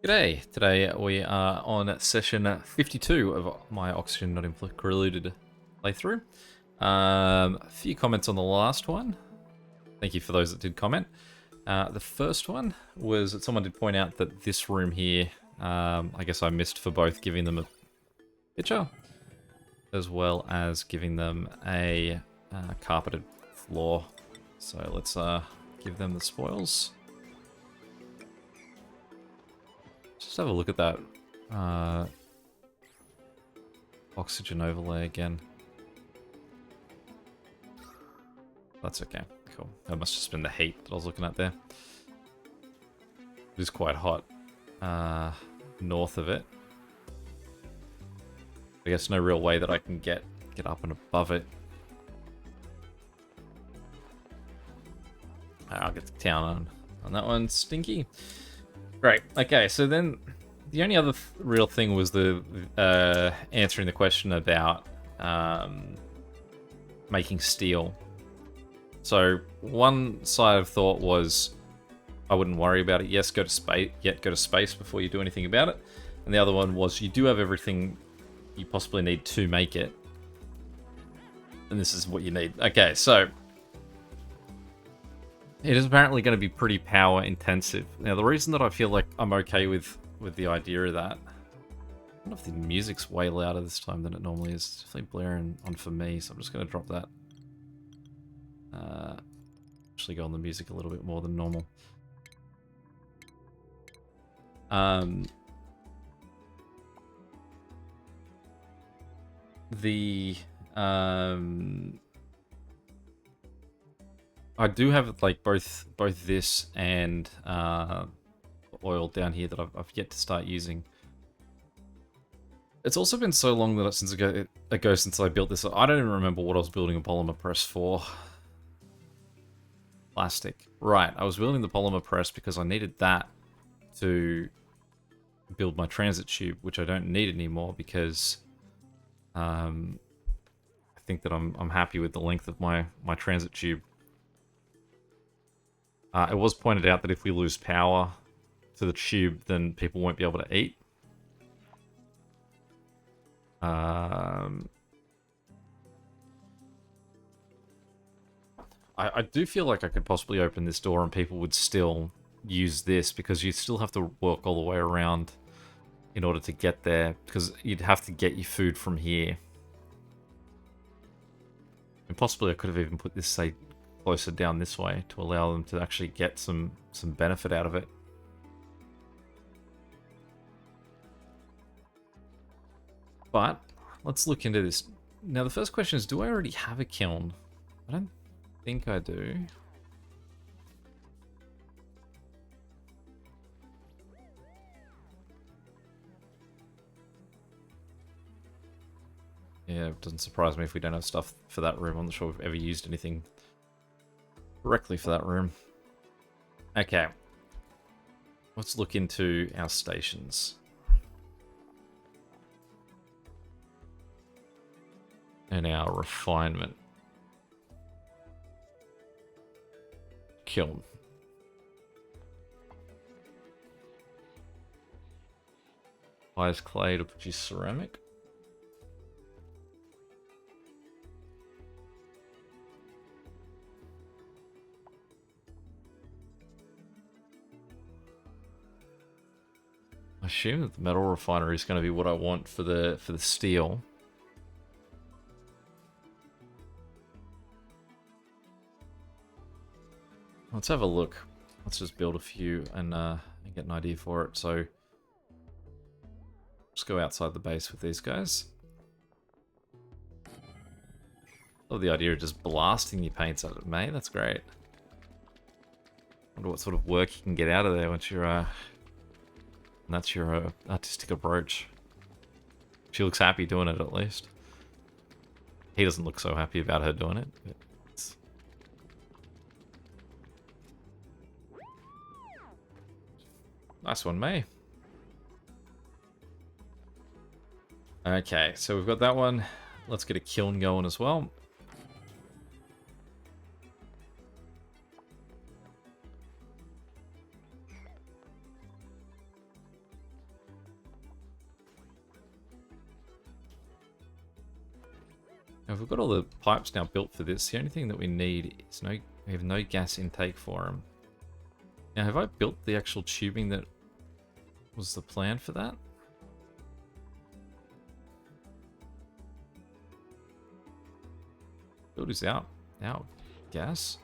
G'day. Today we are on session 52 of my Oxygen Not Included playthrough. A few comments on the last one. Thank you for those that did comment. The first one was that someone did point out that this room here, I guess I missed for both giving them a picture as well as giving them a carpeted floor. So let's give them the spoils. Just have a look at that oxygen overlay again. That's okay, cool. That must have just been the heat that I was looking at there. It is quite hot north of it. I guess no real way that I can get up and above it. I'll get to town on that one. Stinky. Right, okay, so then the only other real thing was the answering the question about making steel. So one side of thought was I wouldn't worry about it. Yes, go to space before you do anything about it. And the other one was you do have everything you possibly need to make it. And this is what you need. Okay, so it is apparently going to be pretty power intensive. Now, the reason that I feel like I'm okay with the idea of that, I don't know if the music's way louder this time than it normally is. It's definitely blaring on for me, so I'm just going to drop that. Actually go on the music a little bit more than normal. I do have like both this and oil down here that I've yet to start using. It's also been so long that since I built this. I don't even remember what I was building a polymer press for. Plastic. Right, I was building the polymer press because I needed that to build my transit tube, which I don't need anymore because I think that I'm happy with the length of my transit tube. It was pointed out that if we lose power to the tube, then people won't be able to eat. I do feel like I could possibly open this door and people would still use this because you still have to work all the way around in order to get there because you'd have to get your food from here. And possibly I could have even put this, say, closer down this way to allow them to actually get some benefit out of it. But let's look into this. Now the first question is, do I already have a kiln? I don't think I do. Yeah, it doesn't surprise me if we don't have stuff for that room. I'm not sure we've ever used anything directly for that room. Okay. Let's look into our stations. And our refinement. Kiln. Fires clay to produce ceramic. I assume that the metal refinery is going to be what I want for the steel. Let's have a look. Let's just build a few and get an idea for it. So, let's go outside the base with these guys. Love the idea of just blasting your paints at it, mate. That's great. Wonder what sort of work you can get out of there once you're and that's your artistic approach. She looks happy doing it, at least. He doesn't look so happy about her doing it. But nice one, May. Okay, so we've got that one. Let's get a kiln going as well. Now, if we've got all the pipes now built for this, the only thing that we need is we have no gas intake for them. Now, have I built the actual tubing that was the plan for that? Build is out. Gas.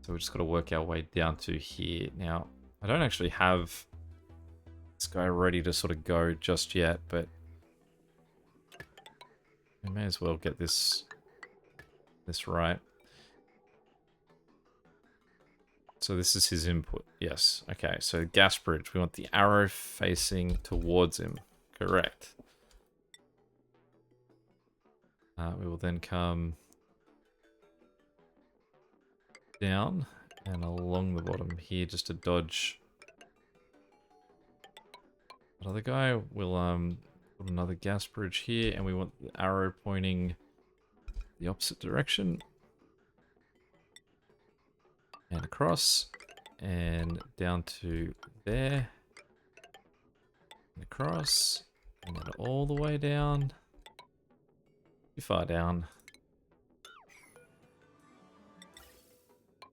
So we just got to work our way down to here. Now, I don't actually have this guy ready to sort of go just yet, but we may as well get this right. So this is his input. Yes. Okay, so gas bridge. We want the arrow facing towards him. Correct. We will then come down and along the bottom here just to dodge that other guy. We'll put another gas bridge here, and we want the arrow pointing the opposite direction. And across, and down to there, and across, and then all the way down, too far down.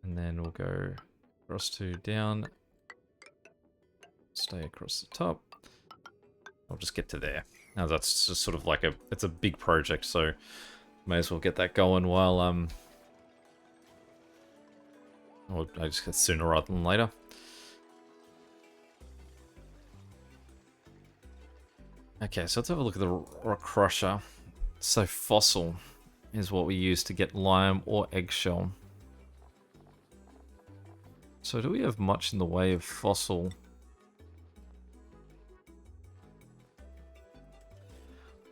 And then we'll go across to down, stay across the top. I'll just get to there. Now that's just sort of like it's a big project, so may as well get that going while, or I just get sooner rather than later. Okay, so let's have a look at the rock crusher. So fossil is what we use to get lime or eggshell. So do we have much in the way of fossil?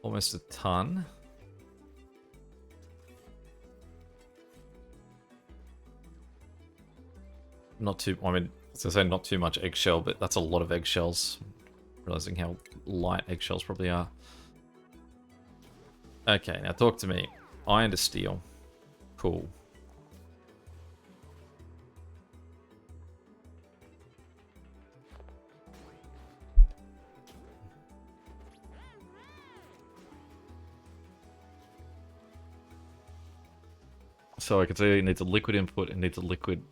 Almost a ton. Not too, I mean, as I say, not too much eggshell, but that's a lot of eggshells. Realizing how light eggshells probably are. Okay, now talk to me. Iron to steel. Cool. So I can see it needs a liquid input, it needs a liquid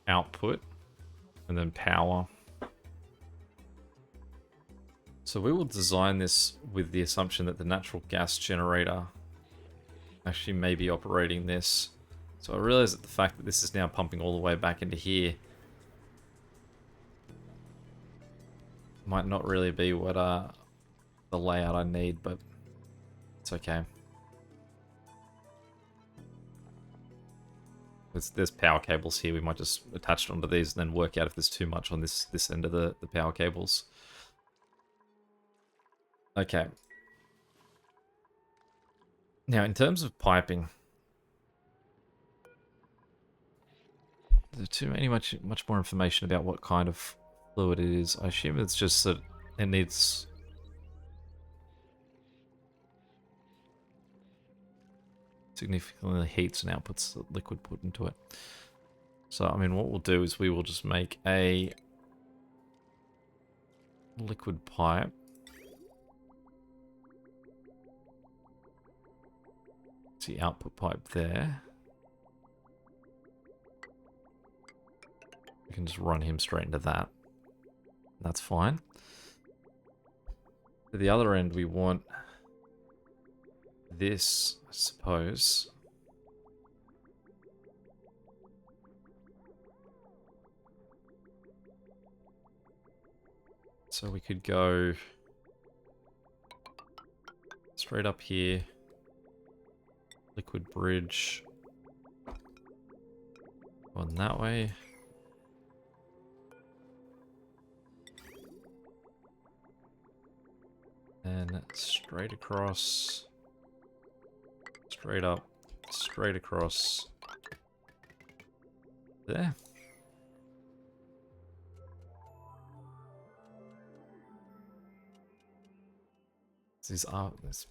output, and then power. So we will design this with the assumption that the natural gas generator actually may be operating this. So I realize that the fact that this is now pumping all the way back into here might not really be what the layout I need, but it's okay. There's power cables here. We might just attach it onto these and then work out if there's too much on this end of the power cables. Okay. Now, in terms of piping, there's too many much more information about what kind of fluid it is. I assume it's just that it needs significantly heats and outputs the liquid put into it. So, I mean, what we'll do is we will just make a liquid pipe. It's the output pipe there. We can just run him straight into that. That's fine. At the other end, we want this, I suppose. So we could go straight up here, liquid bridge, on that way. And straight across. Straight up, straight across there. This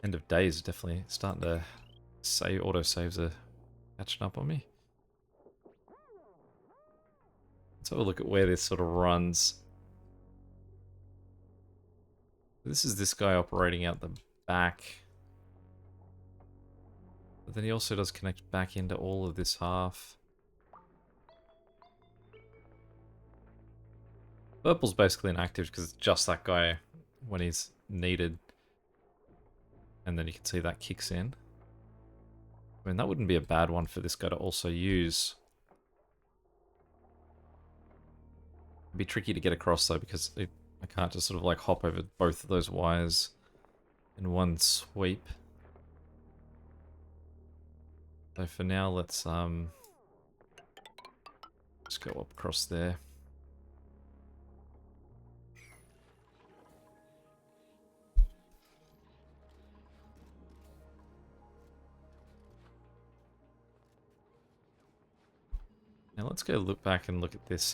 end of day is definitely starting to say auto saves are catching up on me. Let's have a look at where this sort of runs. This is this guy operating out the back. But then he also does connect back into all of this half. Purple's basically inactive because it's just that guy when he's needed. And then you can see that kicks in. I mean, that wouldn't be a bad one for this guy to also use. It'd be tricky to get across though because I can't just sort of like hop over both of those wires in one sweep. So for now, let's just go up across there. Now let's go look back and look at this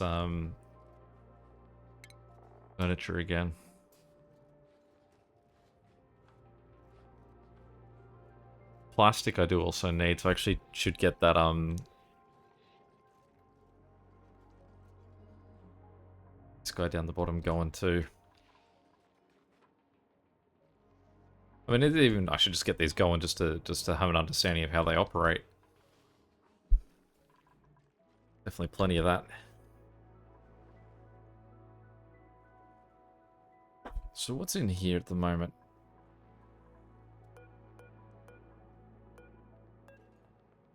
furniture again. Plastic I do also need, so I actually should get that this guy down the bottom going too. I mean, even I should just get these going just to have an understanding of how they operate. Definitely plenty of that. So what's in here at the moment?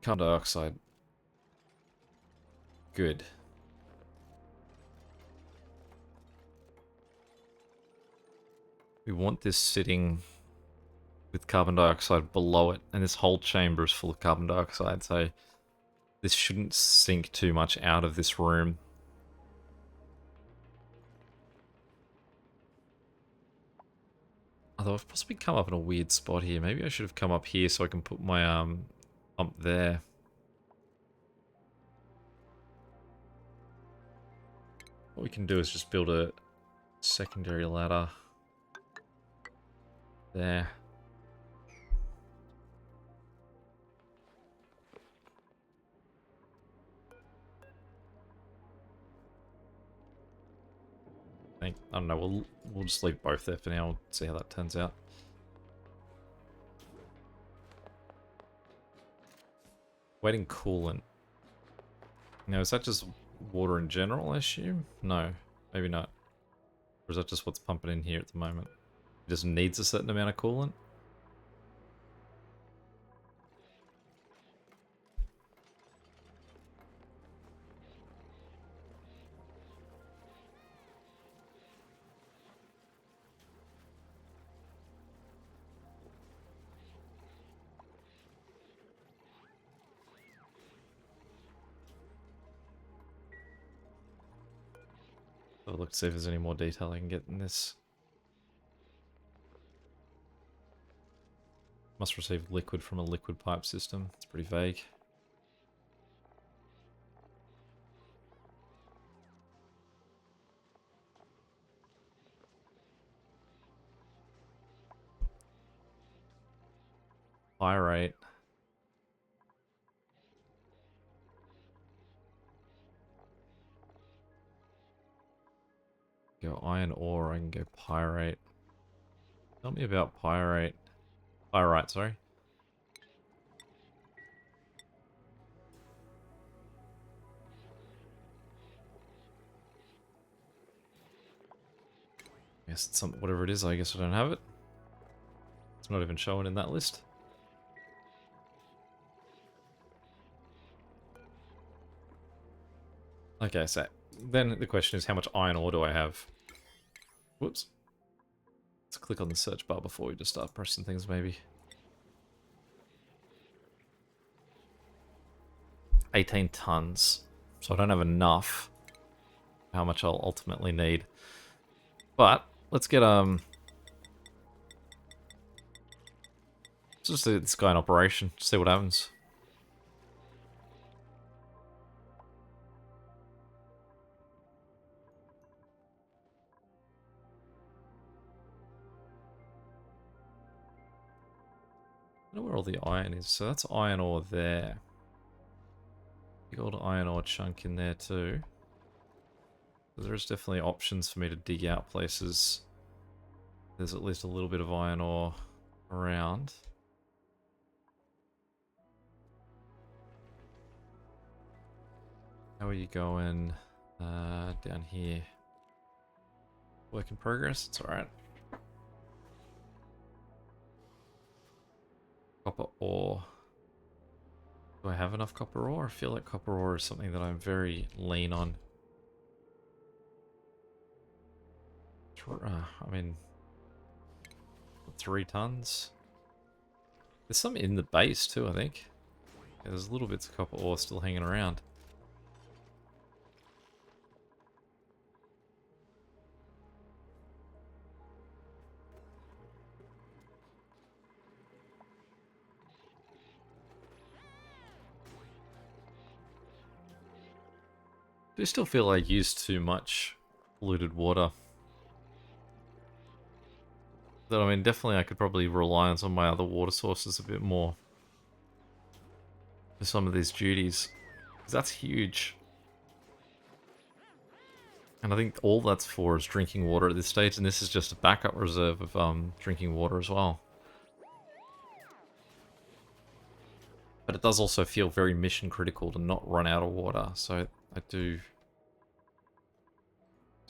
Carbon dioxide. Good. We want this sitting with carbon dioxide below it, and this whole chamber is full of carbon dioxide, so this shouldn't sink too much out of this room. Although I've possibly come up in a weird spot here. Maybe I should have come up here so I can put my pump there. What we can do is just build a secondary ladder there. I don't know, we'll just leave both there for now. We'll see how that turns out. Waiting coolant. Now, is that just water in general, I assume? No, maybe not. Or is that just what's pumping in here at the moment? It just needs a certain amount of coolant? I'll look to see if there's any more detail I can get in this. Must receive liquid from a liquid pipe system. It's pretty vague. Pyrite. Go iron ore, I can go pyrite. Tell me about pyrite. Pyrite, sorry. I guess it's some, whatever it is, I guess I don't have it. It's not even showing in that list. Okay, so then the question is how much iron ore do I have? Whoops. Let's click on the search bar before we just start pressing things maybe. 18 tons. So I don't have enough. How much I'll ultimately need. But let's get just do this guy in operation, see what happens. I don't know where all the iron is, so that's iron ore there. Big old iron ore chunk in there too. There's definitely options for me to dig out places. There's at least a little bit of iron ore around. How are you going down here? Work in progress? It's alright. Copper ore. Do I have enough copper ore? I feel like copper ore is something that I'm very lean on. I mean, 3 tons. There's some in the base too, I think. Yeah, there's little bits of copper ore still hanging around. Do still feel like I used too much polluted water. Though, I mean, definitely I could probably rely on some of my other water sources a bit more for some of these duties. Because that's huge. And I think all that's for is drinking water at this stage, and this is just a backup reserve of drinking water as well. But it does also feel very mission critical to not run out of water, so I do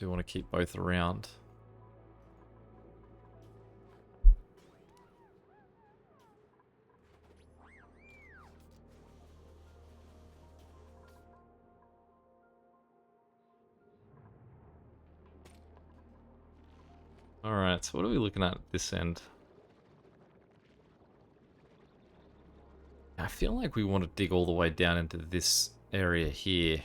want to keep both around. Alright, so what are we looking at this end? I feel like we want to dig all the way down into this area here.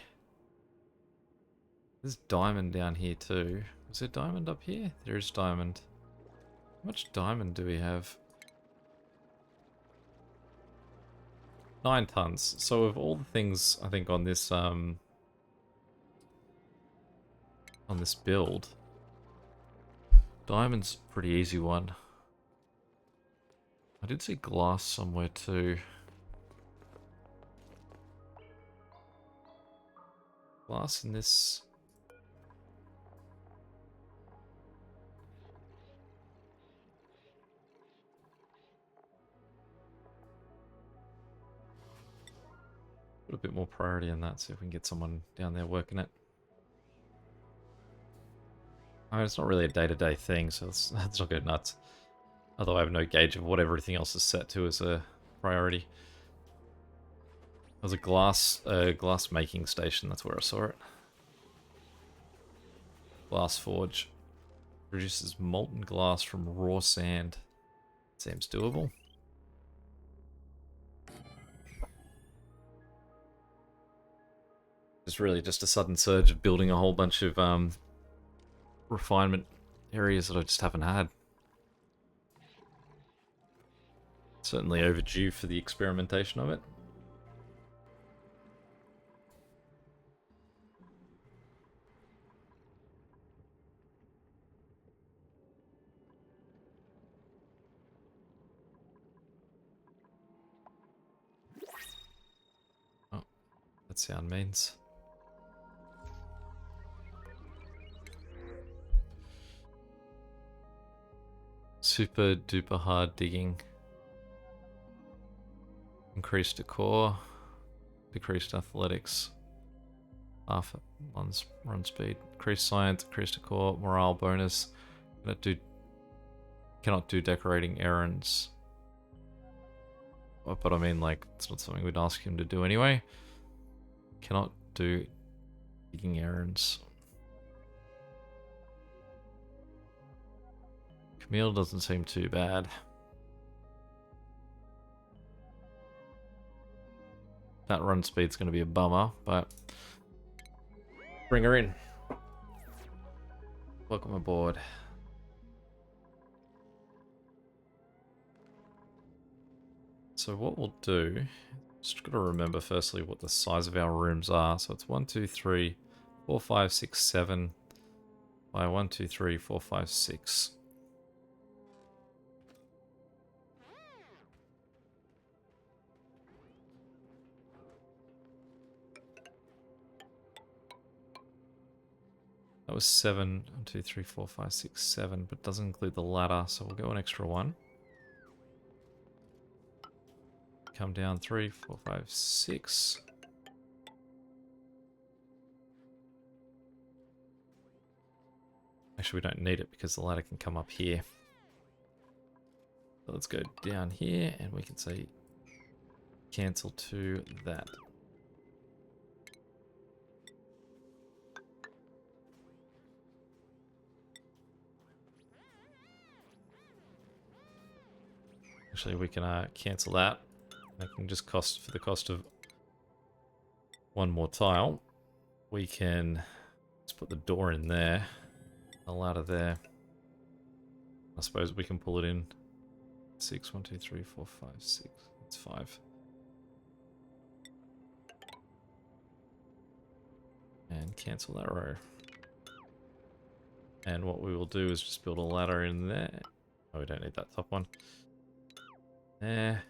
There's diamond down here too. Is there diamond up here? There is diamond. How much diamond do we have? 9 tons. So of all the things I think on this build, diamond's a pretty easy one. I did see glass somewhere too. Glass in this. Put a bit more priority on that, see if we can get someone down there working it. I mean, it's not really a day-to-day thing, so let's not go nuts. Although I have no gauge of what everything else is set to as a priority. There's a glass making station, that's where I saw it. Glass forge. Produces molten glass from raw sand. Seems doable. It's really just a sudden surge of building a whole bunch of refinement areas that I just haven't had. Certainly overdue for the experimentation of it. Oh, that sound means. Super duper hard digging. Increased decor. Decreased athletics. Half run speed. Increased science. Increased decor. Morale bonus. Cannot do decorating errands. But I mean, like, it's not something we'd ask him to do anyway. Cannot do digging errands. Camille doesn't seem too bad. That run speed's going to be a bummer, but bring her in. Welcome aboard. So what we'll do, just got to remember firstly what the size of our rooms are. So it's 1, 2, 3, 4, 5, 6, 7 by 1, 2, 3, 4, 5, 6. was 7. 1, 2, 3, 4, 5, 6, 7, but doesn't include the ladder, so we'll go an extra 1. Come down 3, 4, 5, 6. Actually, we don't need it because the ladder can come up here. So let's go down here and we can say cancel to that. Actually, we can cancel that. I can just cost for the cost of one more tile. We can just put the door in there, a ladder there. I suppose we can pull it in. 6, 1, 2, 3, 4, 5, 6. That's 5. And cancel that row. And what we will do is just build a ladder in there. Oh, we don't need that top one. There.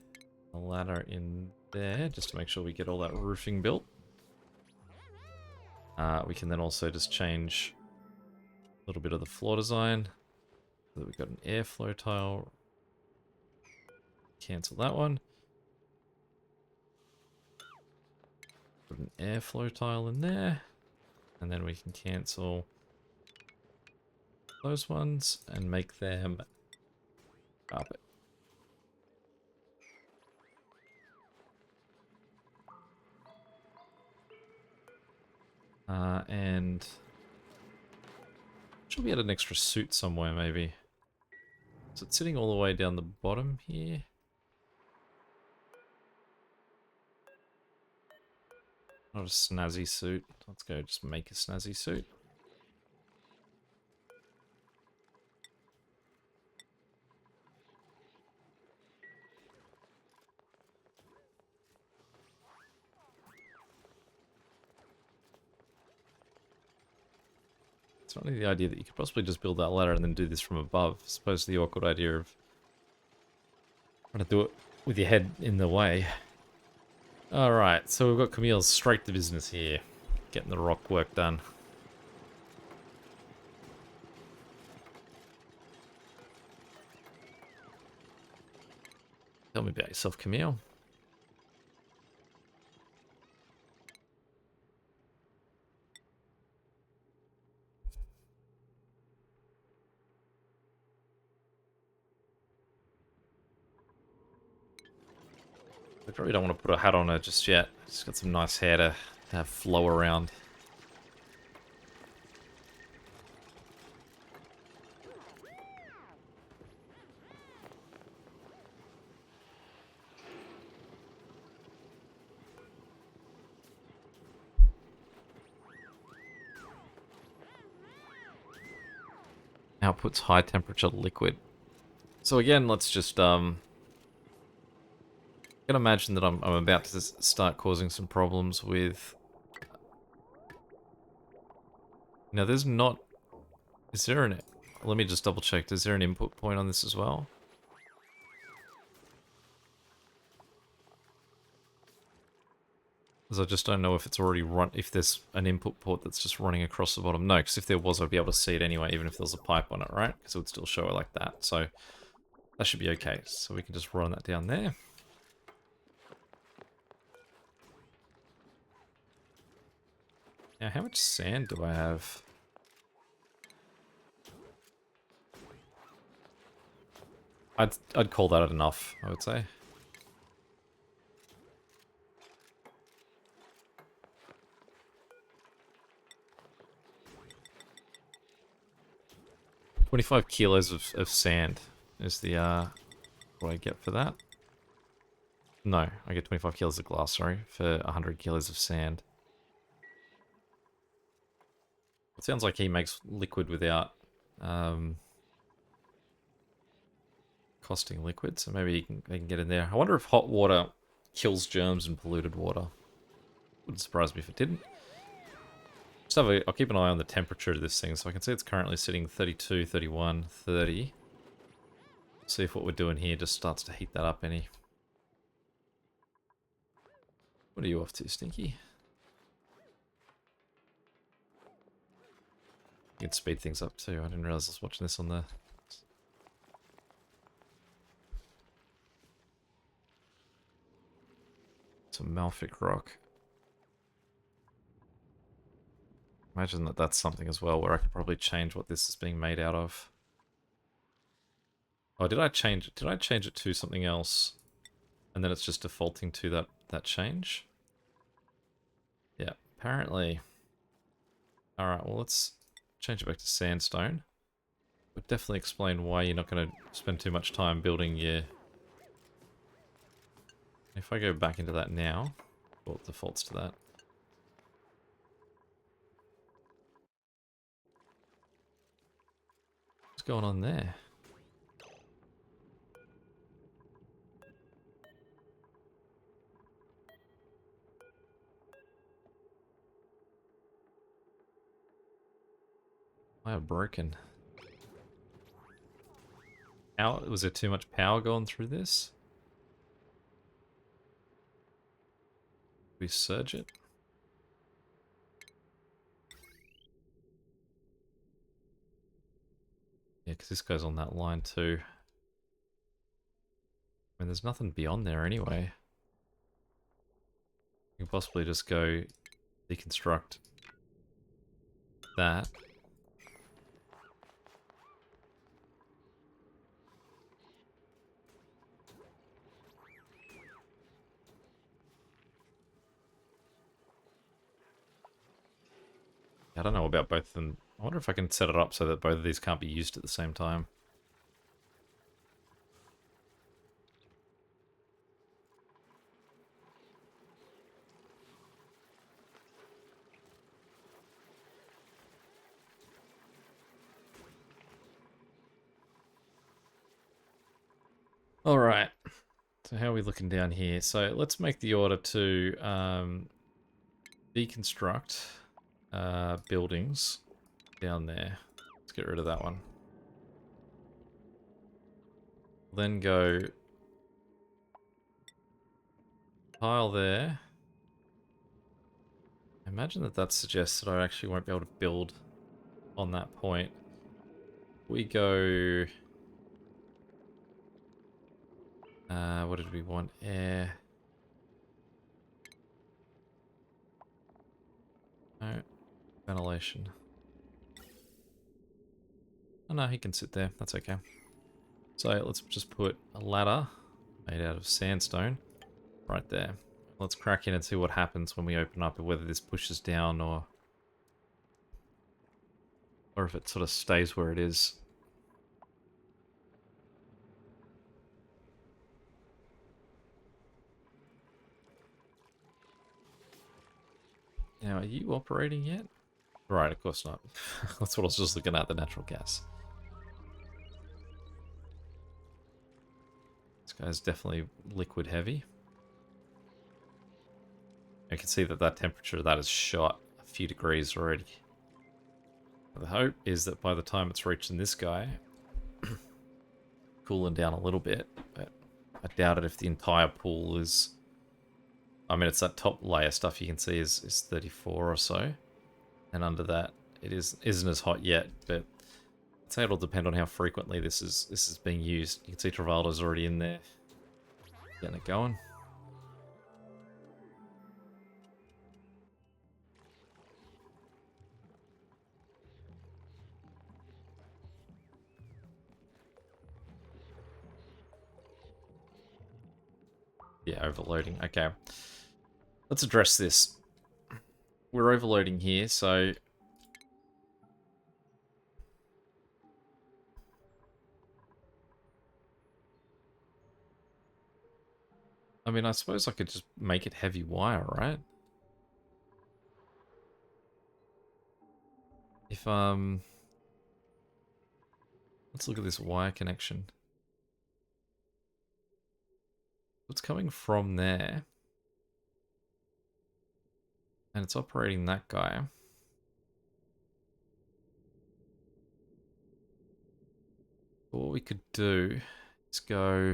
A ladder in there, just to make sure we get all that roofing built. We can then also just change a little bit of the floor design. So that we've got an airflow tile. Cancel that one. Put an airflow tile in there. And then we can cancel those ones and make them carpet. And should we add an extra suit somewhere maybe? Is it sitting all the way down the bottom here? Not a snazzy suit. Let's go just make a snazzy suit. It's only the idea that you could possibly just build that ladder and then do this from above. I suppose the awkward idea of trying to do it with your head in the way. Alright, so we've got Camille straight to business here. Getting the rock work done. Tell me about yourself, Camille. I probably don't want to put a hat on her just yet. She's got some nice hair to have flow around. Outputs high temperature liquid. So again, let's just I can imagine that I'm about to start causing some problems with. Now there's not. Is there an? Let me just double check. Is there an input point on this as well? Because I just don't know if it's already run. If there's an input port that's just running across the bottom. No, because if there was, I'd be able to see it anyway, even if there was a pipe on it, right? Because it would still show it like that. So that should be okay. So we can just run that down there. Now, how much sand do I have? I'd call that enough, I would say. $25 kilos of sand is the what I get for that. No, I get 25 kilos of glass, sorry, for 100 kilos of sand. It sounds like he makes liquid without costing liquid, so maybe they can get in there. I wonder if hot water kills germs in polluted water. Wouldn't surprise me if it didn't. Just I'll keep an eye on the temperature of this thing, so I can see it's currently sitting 32, 31, 30. See if what we're doing here just starts to heat that up any. What are you off to, Stinky? You can speed things up too. I didn't realize I was watching this on the... Some Malfic rock. Imagine that that's something as well where I could probably change what this is being made out of. Oh, did I change it? Did I change it to something else? And then it's just defaulting to that change? Yeah, apparently. Alright, well let's change it back to sandstone. Would definitely explain why you're not going to spend too much time building your... If I go back into that now, well, it defaults to that. What's going on there? I am broken. How was there too much power going through this? We surge it? Yeah, because this goes on that line too. I mean, there's nothing beyond there anyway. You can possibly just go deconstruct that. I don't know about both of them. I wonder if I can set it up so that both of these can't be used at the same time. Alright, so how are we looking down here? So let's make the order to deconstruct buildings down there. Let's get rid of that one. Then go tile there. I imagine that suggests that I actually won't be able to build on that point. We go... what did we want? Air. No. Ventilation. Oh no, he can sit there. That's okay. So let's just put a ladder made out of sandstone right there. Let's crack in and see what happens when we open up, whether this pushes down or if it sort of stays where it is. Now, are you operating yet? Right, of course not. That's what I was just looking at, the natural gas. This guy's definitely liquid heavy. I can see that temperature, that is shot a few degrees already. The hope is that by the time it's reaching this guy, cooling down a little bit, but I doubt it if the entire pool is... I mean, it's that top layer stuff you can see is 34 or so. And under that, it isn't as hot yet, but I'd say it'll depend on how frequently this is being used. You can see Travaldo's already in there, getting it going. Yeah, overloading. Okay. Let's address this. We're overloading here, so... I mean, I suppose I could just make it heavy wire, right? If, let's look at this wire connection. It's coming from there. And it's operating that guy. But what we could do is go...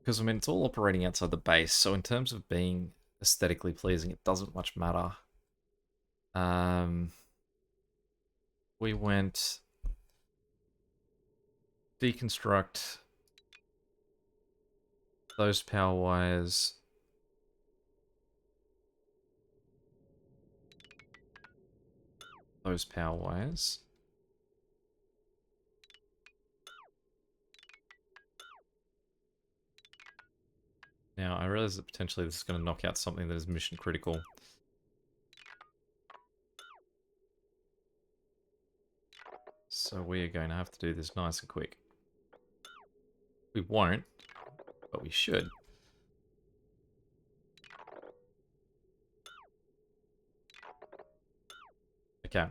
Because, I mean, it's all operating outside the base, so in terms of being aesthetically pleasing, it doesn't much matter. We went deconstruct those power wires. Those power wires. Now, I realize that potentially this is going to knock out something that is mission critical. So we are going to have to do this nice and quick. We won't, but we should. Okay.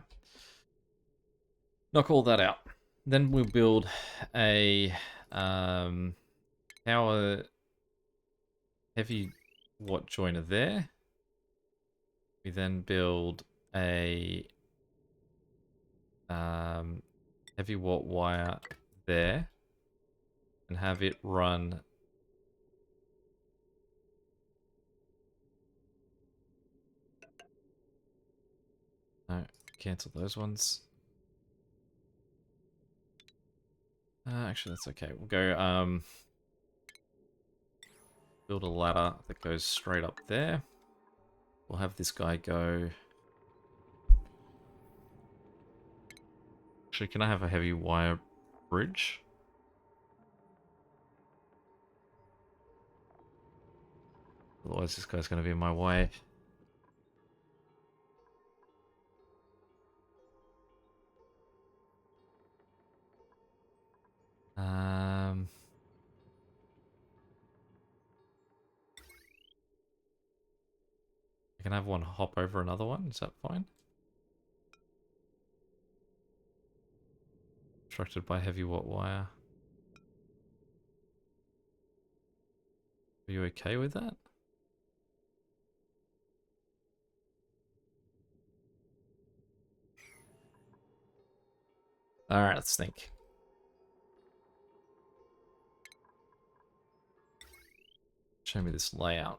Knock all that out. Then we'll build a power heavy watt joiner there. We then build a heavy watt wire there and have it run no, cancel those ones. Actually, that's okay. We'll go build a ladder that goes straight up there. We'll have this guy go. Actually, can I have a heavy wire bridge? Otherwise, this guy's going to be in my way. I can have one hop over another one. Is that fine? Obstructed by heavy watt wire. Are you okay with that? Alright, let's think. Show me this layout.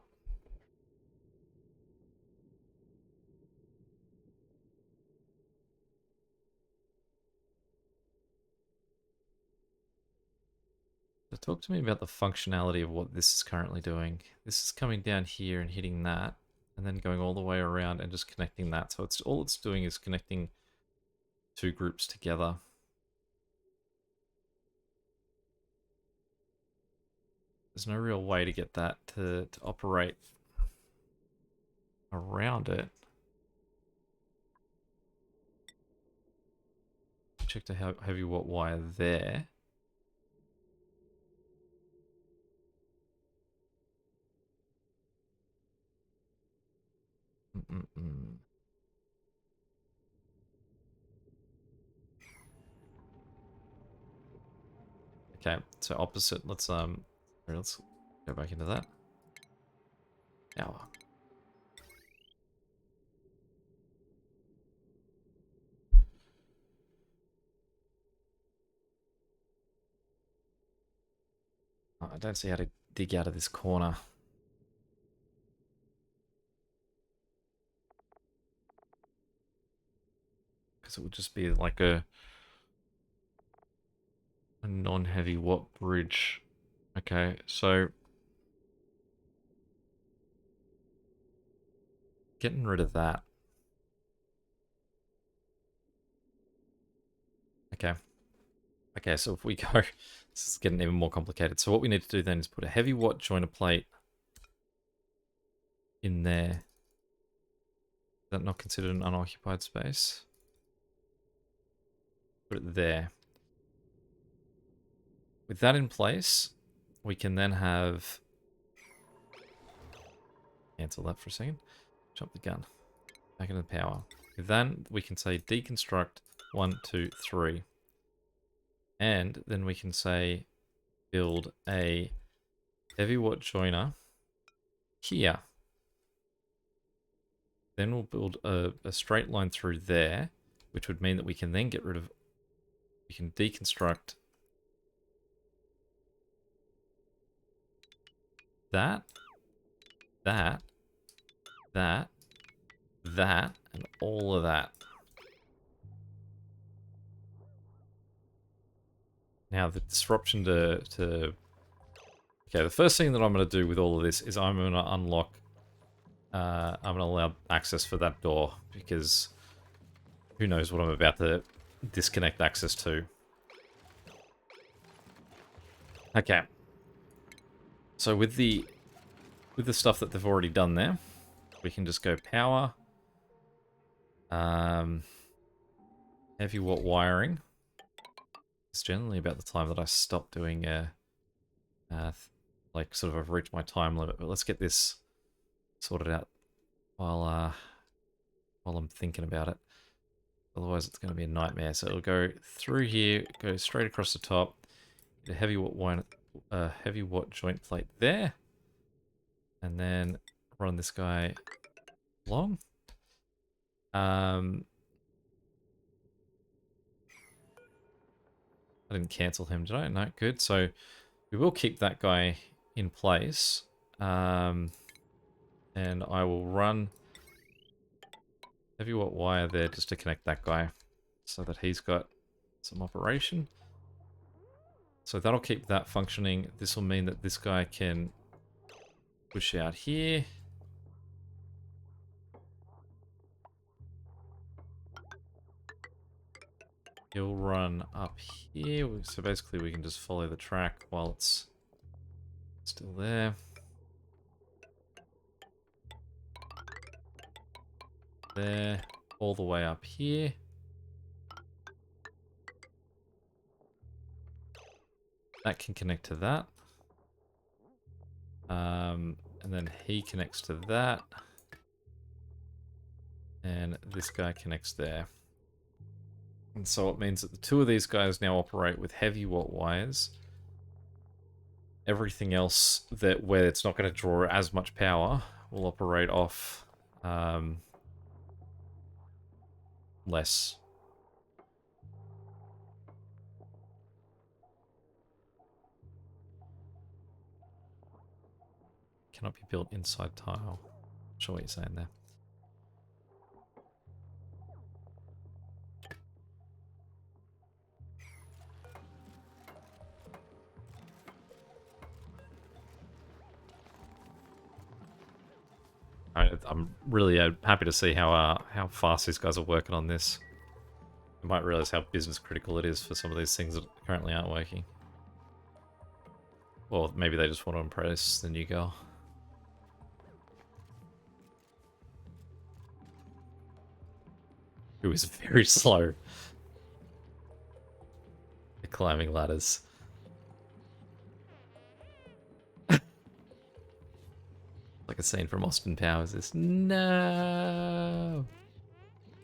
So talk to me about the functionality of what this is currently doing. This is coming down here and hitting that, and then going all the way around and just connecting that. So it's all it's doing is connecting two groups together. There's no real way to get that to operate around it. Check the heavy watt wire there. Okay, so opposite. Let's go back into that. Power. Oh, I don't see how to dig out of this corner. Because it would just be like a non-heavy watt bridge. Okay, so getting rid of that. Okay. Okay, so if we go, this is getting even more complicated. So what we need to do then is put a heavy watt joiner plate in there. Is that not considered an unoccupied space? Put it there. With that in place, we can then have... Cancel that for a second. Jump the gun. Back into the power. With that, we can say deconstruct 1, 2, 3. And then we can say build a heavy watt joiner here. Then we'll build a straight line through there, which would mean that we can then get rid of... We can deconstruct that, that, that, that, and all of that. Now the disruption to okay, the first thing that I'm going to do with all of this is I'm going to unlock, I'm going to allow access for that door, because who knows what I'm about to disconnect access to. Okay. So with the stuff that they've already done there, we can just go power, heavy watt wiring. It's generally about the time that I stop doing like sort of I've reached my time limit, but let's get this sorted out while I'm thinking about it. Otherwise it's going to be a nightmare. So it'll go through here, go straight across the top, get a heavy watt joint plate there, and then run this guy along. I didn't cancel him, did I? No, good. So we will keep that guy in place. And I will run heavy watt wire there just to connect that guy so that he's got some operation. So that'll keep that functioning. This will mean that this guy can push out here. He'll run up here. So basically we can just follow the track while it's still there. There, all the way up here. That can connect to that. And then he connects to that. And this guy connects there. And so it means that the two of these guys now operate with heavy watt wires. Everything else where it's not going to draw as much power will operate off less. Cannot be built inside tile. Not sure what you're saying there. I'm really happy to see how fast these guys are working on this. You might realize how business critical it is for some of these things that currently aren't working. Or maybe they just want to impress the new girl. Who is very slow at climbing ladders. Like a scene from Austin Powers. This no.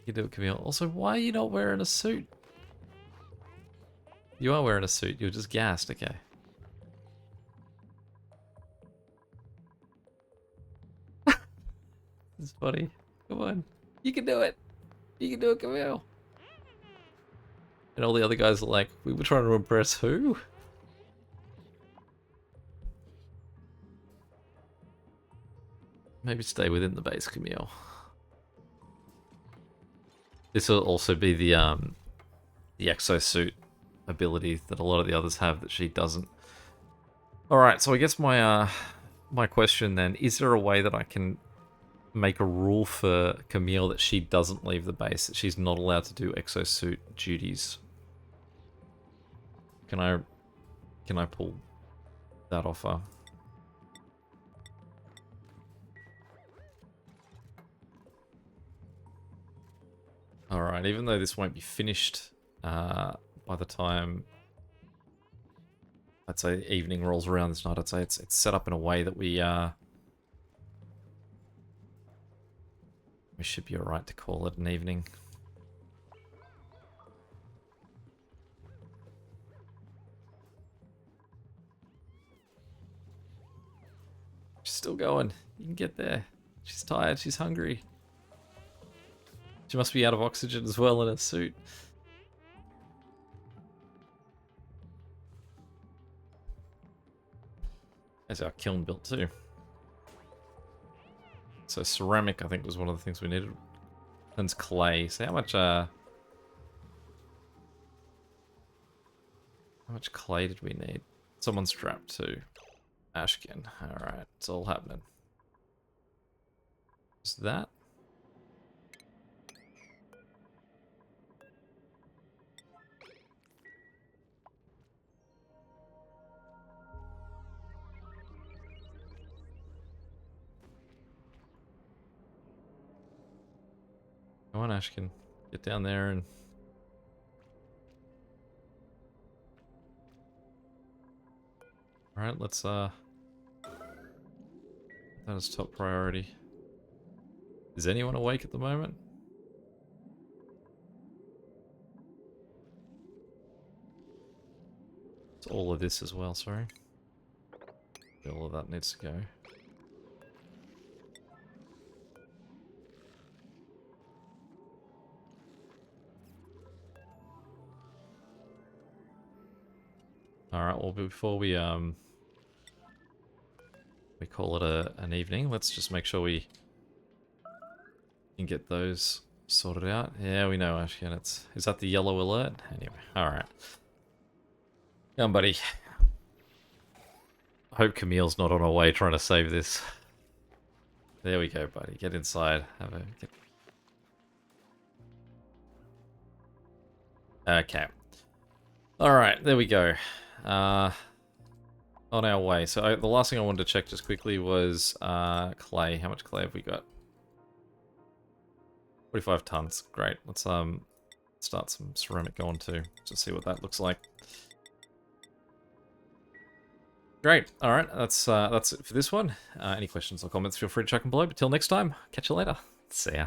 You do it, Camille. Also, why are you not wearing a suit? You are wearing a suit. You're just gassed. Okay. It's funny. Come on. You can do it. You can do it, Camille. And all the other guys are like, we were trying to impress who? Maybe stay within the base, Camille. This will also be the exosuit ability that a lot of the others have that she doesn't. Alright, so I guess my my question then, is there a way that I can make a rule for Camille that she doesn't leave the base, that she's not allowed to do exosuit duties? Can I pull that offer? Alright, even though this won't be finished by the time, I'd say, evening rolls around this night, I'd say it's set up in a way that we should be alright to call it an evening. She's still going. You can get there. She's tired. She's hungry. She must be out of oxygen as well in her suit. There's our kiln built too. So ceramic, I think, was one of the things we needed. And clay. So how much clay did we need? Someone's strapped to Ashkin. Alright, it's all happening. Is that? Come on, Ashkin. Get down there and... Alright, let's, that is top priority. Is anyone awake at the moment? It's all of this as well, sorry. All of that needs to go. Alright, well before we call it an evening, let's just make sure we can get those sorted out. Yeah, we know, Ashkin. Is that the yellow alert? Anyway, alright. Come on, buddy. I hope Camille's not on her way trying to save this. There we go, buddy. Get inside. Okay. Alright, there we go. On our way. So the last thing I wanted to check just quickly was clay. How much clay have we got? 45 tons. Great. Let's start some ceramic going too. Just see what that looks like. Great. All right. That's it for this one. Any questions or comments, feel free to chuck them below. But till next time, catch you later. See ya.